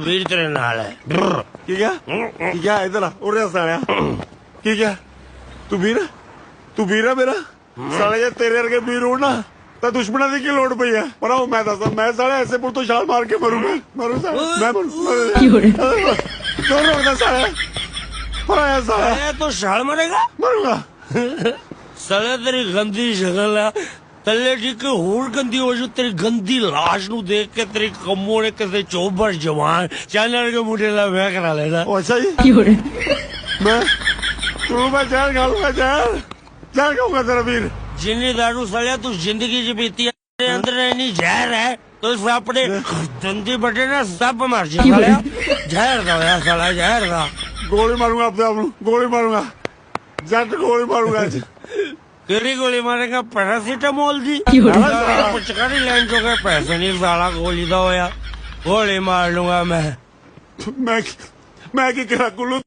ਵੀਰ ਤੇਰੇ ਨਾਲ ਹੈ ਕੀ ਕਿਹਾ ਕੀ ਕਿਹਾ ਇਧਰ ਆ ਉਰੇ ਸਾਲਿਆ ਕੀ ਕਿਹਾ ਤੂੰ ਵੀਰ ਆ ਮੇਰਾ ਸਾਲੇ ਜੇ ਤੇਰੇ ਵਰਗੇ ਵੀਰ ਹੋਣ ਨਾ ਤਾਂ ਦੁਸ਼ਮਣਾਂ ਦੀ ਕੀ ਲੋੜ ਪਈ ਹੈ ਪਰ ਉਹ ਮੈਂ ਦੱਸਾਂ ਮੈਂ ਸਾਲੇ ਐਸੇ ਪੁਰ ਤੋਂ ਛਾਲ ਮਾਰ ਕੇ ਮਰੂ ਸਾਲੇ ਮੈਂ ਕਿਉਂ ਰੋਕਦਾ ਸਾਲੇ ਪਰ ਆਇਆ ਸਾਲੇ ਤੂੰ ਛਾਲ ਮਾਰੇਗਾ ਮਰੂੰਗਾ ਸਾਲੇ ਤੇਰੀ ਗੰਦੀ ਸ਼ਕਲ ਆ ਤੱਲੇ ਠੀਕ ਹੋਰ ਗੰਦੀ ਹੋ ਜੂ ਤੇਰੀ ਗੰਦੀ ਲਾਸ਼ ਨੂੰ ਦੇਖ ਕੇ ਤੇਰੀ ਕੰਮੋਂ ਨੇ ਕਿਸੇ ਚੋਬਰ ਜਵਾਨ ਚਾਨਣ ਕੇ ਮੁੰਡੇ ਦਾ ਵਿਆਹ ਕਰਾ ਲੈਣਾ ਉਹ ਅੱਛਾ ਜੀ ਮੈਂ ਤੂੰ ਮੈਂ ਜਾਣ ਗਾਲੂਗਾ ਜਾਣ ਕਹੂੰਗਾ ਤੇਰਾ ਵੀਰ ਜਿੰਨੀ ਦਾਰੂ ਸਲਿਆ ਤੂੰ ਜ਼ਿੰਦਗੀ ਚ ਪੀਤੀ ਹੈ ਤੇਰੇ ਅੰਦਰ ਇੰਨੀ ਜ਼ਹਿਰ ਹੈ ਤੂੰ ਆਪਣੇ ਦੰਦੀ ਬੱਟੇ ਨਾਲ ਸੱਪ ਮਰ ਜਾ ਸਾਲਿਆ ਜ਼ਹਿਰ ਦਾ ਹੋਇਆ ਸਾਲਾ ਜ਼ਹਿਰ ਦਾ ਗੋਲੀ ਮਾਰੂੰਗਾ ਆਪਣੇ ਆਪ ਨੂੰ ਗੋਲੀ ਮਾਰੂੰਗਾ ਜੱਟ ਗੋਲੀ ਮਾਰੂੰਗਾ ਅੱਜ ਕਿਹੜੀ ਗੋਲੀ ਮਾਰੇਗਾ ਪੈਰਾਸੀਟਾਮੋਲ ਦੀ ਪੁਚਕਾਰੀ ਲੈਣ ਜੋਗੇ ਪੈਸੇ ਨਹੀਂ ਸਾਲਾ ਗੋਲੀ ਦਾ ਹੋਇਆ ਗੋਲੀ ਮਾਰ ਲੂੰਗਾ ਮੈਂ ਕੀ ਕਰਾਂ ਕੁੱਲੂ